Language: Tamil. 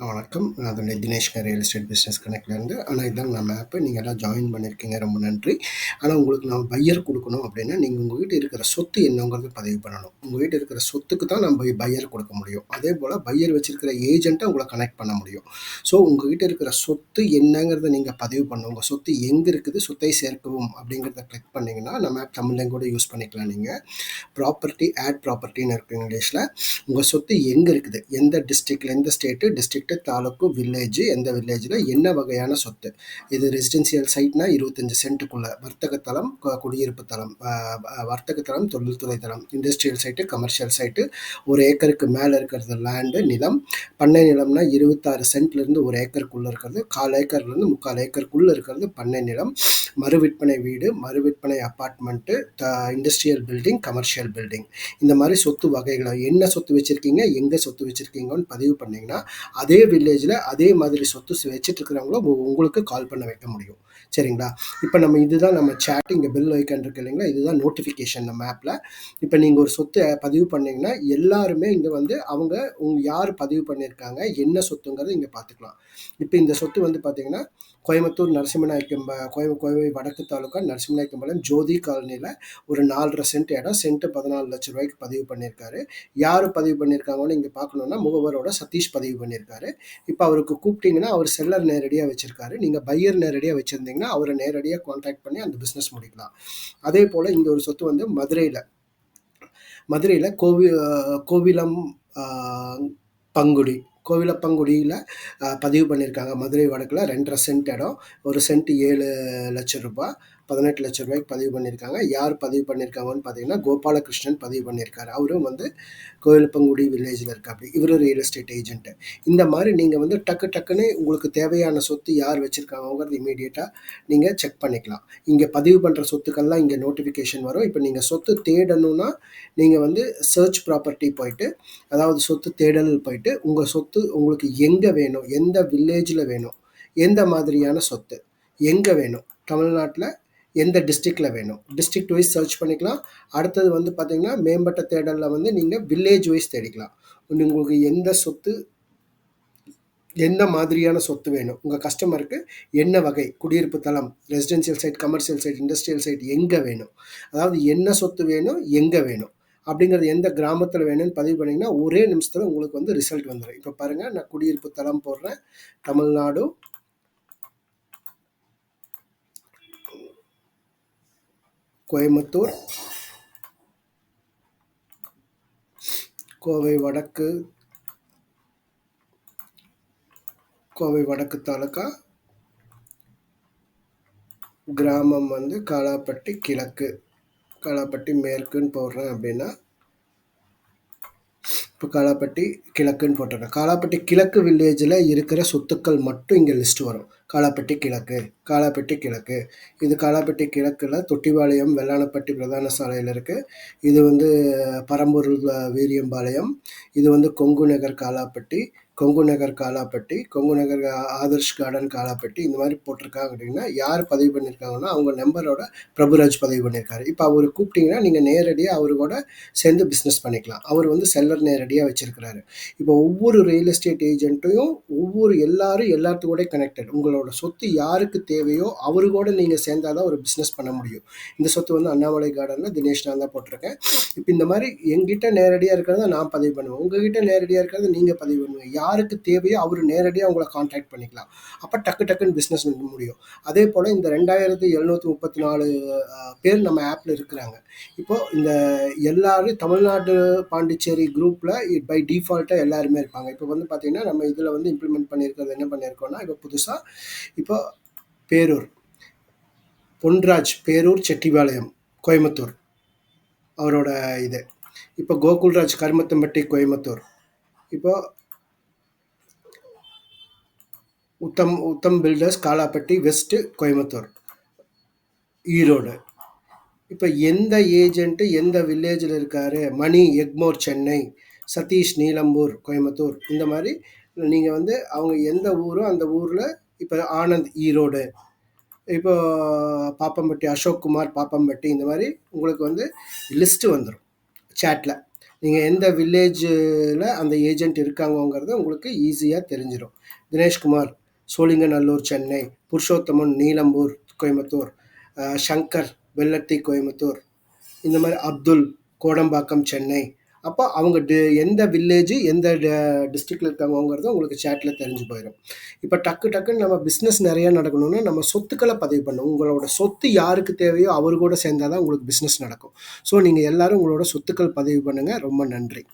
வணக்கம். நான் அதோட தினேஷ்கர் ரியல் எஸ்டேட் பிஸ்னஸ் கனெக்ட்லேருந்து. ஆனால் இதாங்க நம்ம ஆப்பு. நீங்கள் எல்லாம் ஜாயின் பண்ணியிருக்கீங்க, ரொம்ப நன்றி. ஆனால் உங்களுக்கு நான் பையர் கொடுக்கணும் அப்படின்னா, நீங்கள் உங்கள் வீட்டு இருக்கிற சொத்து என்னங்கிறது பதிவு பண்ணணும். உங்கள் வீட்டு இருக்கிற சொத்துக்கு தான் நம்ம பையர் கொடுக்க முடியும். அதே போல் பையர் வச்சிருக்கிற ஏஜென்ட்டை உங்களை கனெக்ட் பண்ண முடியும். ஸோ உங்கள் வீட்டு இருக்கிற சொத்து என்னங்கிறத நீங்கள் பதிவு பண்ணணும். உங்கள் சொத்து எங்கே இருக்குது, சொத்தை சேர்க்கவும் அப்படிங்கிறத கிளிக் பண்ணிங்கன்னா, நம்ம ஆப் தமிழ்லையும் கூட யூஸ் பண்ணிக்கலாம். நீங்கள் ப்ராப்பர்ட்டின்னு இருக்குது இங்கிலீஷில். உங்கள் சொத்து எங்கே இருக்குது, எந்த டிஸ்ட்ரிக்டில், எந்த டிஸ்ட்ரிக்ட், தாலுக்கு, வில்லேஜ், எந்த வில்லேஜில் என்ன வகையான சொத்து. இது ரெசிடென்சியல் சைட்னா 25 சென்ட்டுக்குள்ள, வர்த்தக தளம், குடியிருப்பு தளம், வர்த்தக தளம், தொழில்துறை தளம், இண்டஸ்ட்ரியல் சைட்டு, கமர்ஷியல் சைட்டு, 1 ஏக்கருக்கு மேலே இருக்கிறது லேண்டு, நிலம். பண்ணை நிலம்னா 26 சென்ட்லேருந்து 1 ஏக்கருக்குள்ளே இருக்கிறது, 1/4 ஏக்கர்லேருந்து 3/4 ஏக்கருக்குள்ளே இருக்கிறது பண்ணை நிலம். மறுவிற்பனை வீடு, மறுவிற்பனை apartment, industrial building, commercial building. இந்த மாதிரி சொத்து வகைகளை என்ன சொத்து வச்சுருக்கீங்க, எங்கே சொத்து வச்சுருக்கீங்கன்னு பதிவு பண்ணிங்கன்னா, அதே வில்லேஜில் அதே மாதிரி சொத்து வச்சுட்டு இருக்கிறவங்களும் உங்களுக்கு கால் பண்ண வைக்க முடியும். சரிங்களா? இப்போ இதுதான் நம்ம சேட். இங்கே பெல் ஐக்கான் இருக்கு இல்லைங்களா, இதுதான் நோட்டிஃபிகேஷன் நம்ம ஆப்பில். இப்போ நீங்கள் ஒரு சொத்து பதிவு பண்ணிங்கன்னா எல்லாருமே இங்கே வந்து அவங்க யார் பதிவு பண்ணியிருக்காங்க, என்ன சொத்துங்கிறது இங்கே பார்த்துக்கலாம். இப்போ இந்த சொத்து வந்து பார்த்தீங்கன்னா கோயம்புத்தூர் நரசிம்மநாயக்கம், கோவை வடக்கு தாலுக்கா நரசிம்மநாயக்கம்பாளையம் ஜோதி காலனியில் ஒரு 4.5 சென்ட் இடம், சென்ட்டு 14 லட்ச ரூபாய்க்கு பதிவு பண்ணியிருக்காரு. யார் பதிவு பண்ணியிருக்காங்கன்னு இங்கே பார்க்கணுன்னா முகவரோட சதீஷ் பதிவு பண்ணியிருக்காரு. இப்போ அவருக்கு கூப்பிட்டீங்கன்னா அவர் செல்லர் நேரடியாக வச்சுருக்காரு. நீங்கள் பையர் நேரடியாக வச்சுருந்தீங்கன்னா அவரை நேரடியாக கான்டாக்ட் பண்ணி அந்த பிஸ்னஸ் முடிக்கலாம். அதே போல் இங்கே ஒரு சொத்து வந்து மதுரையில் கோவிலம் பங்குடி, கோவிலப்பங்குடியில் பதிவு பண்ணியிருக்காங்க. மதுரை வடக்கில் 2.5 சென்ட் இடம், ஒரு சென்ட் 7 லட்சம் ரூபாய், 18 லட்சம் ரூபாய்க்கு பதிவு பண்ணியிருக்காங்க. யார் பதிவு பண்ணியிருக்காங்கன்னு பார்த்தீங்கன்னா கோபாலகிருஷ்ணன் பதிவு பண்ணியிருக்காரு. அவரும் வந்து கோவிலப்பங்குடி வில்லேஜில் இருக்காப்படி. இவரும் ரியல் எஸ்டேட் ஏஜென்ட்டு. இந்த மாதிரி நீங்கள் வந்து டக்குன்னு உங்களுக்கு தேவையான சொத்து யார் வச்சுருக்காங்கிறது இமீடியட்டாக நீங்கள் செக் பண்ணிக்கலாம். இங்கே பதிவு பண்ணுற சொத்துக்கள்லாம் இங்கே நோட்டிஃபிகேஷன் வரும். இப்போ நீங்கள் சொத்து தேடணும்னா நீங்கள் வந்து சர்ச் ப்ராப்பர்ட்டி போயிட்டு, அதாவது சொத்து தேடல் போயிட்டு, உங்கள் சொத்து உங்களுக்கு எங்கே வேணும், எந்த வில்லேஜில் வேணும், எந்த மாதிரியான சொத்து எங்கே வேணும், தமிழ்நாட்டில் எந்த டிஸ்ட்ரிக்டில் வேணும், டிஸ்ட்ரிக்ட் வைஸ் சர்ச் பண்ணிக்கலாம். அடுத்தது வந்து பார்த்தீங்கன்னா மேம்பட்ட தேடலில் வந்து நீங்கள் வில்லேஜ் வைஸ் தேடிக்கலாம். உங்களுக்கு எந்த சொத்து, எந்த மாதிரியான சொத்து வேணும், உங்கள் கஸ்டமருக்கு என்ன வகை, குடியிருப்பு தளம், residential site, commercial site, industrial site எங்கே வேணும், அதாவது என்ன சொத்து வேணும், எங்கே வேணும் அப்படிங்கிறது, எந்த கிராமத்தில் வேணும்னு பதிவு பண்ணிங்கன்னா ஒரே நிமிஷத்தில் உங்களுக்கு வந்து ரிசல்ட் வந்துடும். இப்போ பாருங்கள், நான் குடியிருப்பு தளம் போடுறேன், தமிழ்நாடு, கோயம்புத்தூர், கோவை வடக்கு தாலுக்கா, கிராமம் வந்து காலாப்பட்டி கிழக்கு, காலாப்பட்டி மேற்குன்னு போடுறேன் அப்படின்னா, இப்போ காலாப்பட்டி கிழக்குன்னு போட்டுறேன். காலாப்பட்டி கிழக்கு வில்லேஜில் இருக்கிற சொத்துக்கள் மட்டும் இங்கே லிஸ்ட் வரும். காலாப்பட்டி கிழக்கு. இது காலாப்பட்டி கிழக்கில் தொட்டிபாளையம் வெள்ளானப்பட்டி பிரதான சாலையில் இருக்குது. இது வந்து பரம்பூர் வீரியம்பாளையம். இது வந்து கொங்கு நகர் காலாப்பட்டி, கொங்கு நகர் ஆதர்ஷ் கார்டன் காலாப்பட்டி. இந்த மாதிரி போட்டிருக்காங்க அப்படின்னா யார் பதிவு பண்ணியிருக்காங்கன்னா அவங்க நம்பரோட பிரபுராஜ் பதிவு பண்ணியிருக்காரு. இப்போ அவர் கூப்பிட்டிங்கன்னா நீங்கள் நேரடியாக அவரு கூட சேர்ந்து பிஸ்னஸ் பண்ணிக்கலாம். அவர் வந்து செல்லர் நேரடியாக வச்சுருக்கிறாரு. இப்போ ஒவ்வொரு ரியல் எஸ்டேட் ஏஜென்ட்டையும் எல்லாத்து கூட கனெக்டட். உங்களோட சொத்து யாருக்கு தேவையோ அவரு கூட நீங்கள் சேர்ந்தால் தான் ஒரு பிஸ்னஸ் பண்ண முடியும். இந்த சொத்து வந்து அண்ணாமலை கார்டனில் தினேஷ் நான் தான் போட்டிருக்கேன். இப்போ இந்த மாதிரி எங்கிட்ட நேரடியாக இருக்கிறத நான் பதிவு பண்ணுவேன், உங்ககிட்ட நேரடியாக இருக்கிறத நீங்கள் பதிவு பண்ணுவீங்க. யாருக்கு தேவையோ அவர் நேரடியாக உங்களை கான்டாக்ட் பண்ணிக்கலாம். அப்போ டக்குன்னு பிஸ்னஸ் முடியும். அதே போல் இந்த 2734 பேர் நம்ம ஆப்பில் இருக்கிறாங்க. இப்போது இந்த எல்லாரும் தமிழ்நாடு பாண்டிச்சேரி குரூப்பில் பை டிஃபால்ட்டாக எல்லாருமே இருப்பாங்க. இப்போ வந்து பார்த்திங்கன்னா நம்ம இதில் வந்து இம்ப்ளிமெண்ட் பண்ணியிருக்கிறது என்ன பண்ணியிருக்கோம்னா, இப்போ புதுசாக இப்போ பொன்ராஜ் பேரூர் செட்டிபாளையம் கோயம்புத்தூர் அவரோட இது. இப்போ கோகுல்ராஜ் கருமத்தம்பட்டி கோயம்புத்தூர். இப்போ உத்தம் பில்டர்ஸ் காலாப்பட்டி வெஸ்ட்டு கோயம்புத்தூர், ஈரோடு. இப்போ எந்த ஏஜென்ட்டு எந்த வில்லேஜில் இருக்கார், மணி எக்மோர் சென்னை, சதீஷ் நீலம்பூர் கோயம்புத்தூர். இந்த மாதிரி நீங்கள் வந்து அவங்க எந்த ஊரோ அந்த ஊரில், இப்போ ஆனந்த் ஈரோடு, இப்போ பாப்பம்பட்டி அசோக் குமார் பாப்பம்பட்டி, இந்த மாதிரி உங்களுக்கு வந்து லிஸ்ட்டு வந்துடும் சேட்டில். நீங்க எந்த வில்லேஜ்ல அந்த ஏஜென்ட் இருக்காங்கங்கிறது உங்களுக்கு ஈஸியா தெரிஞ்சிரும். தினேஷ்குமார், சோழிங்கநல்லூர், சென்னை. புருஷோத்தமன், நீலம்பூர், கோயம்புத்தூர். சங்கர், வெள்ளட்டி, கோயம்புத்தூர். இந்த மாரி அப்துல், கோடம்பாக்கம், சென்னை. அப்ப அவங்க எந்த வில்லேஜ், எந்த டிஸ்ட்ரிக்ட்ல இருக்காங்கங்கிறது உங்களுக்கு சேட்ல தெரிஞ்சு போயிரும். இப்ப டக்குன்னு நம்ம பிசினஸ் நெறைய நடக்கணும்னா, நம்ம சொத்துக்கள பதிவு பண்ணணும். உங்களோட சொத்து யாருக்கு தேவையோ அவரு கூட சேர்ந்தா தான் உங்களுக்கு பிசினஸ் நடக்கும். ஸோ நீங்க எல்லாரும் உங்களோட சொத்துக்கள் பதிவு பண்ணுங்க. ரொம்ப நன்றி.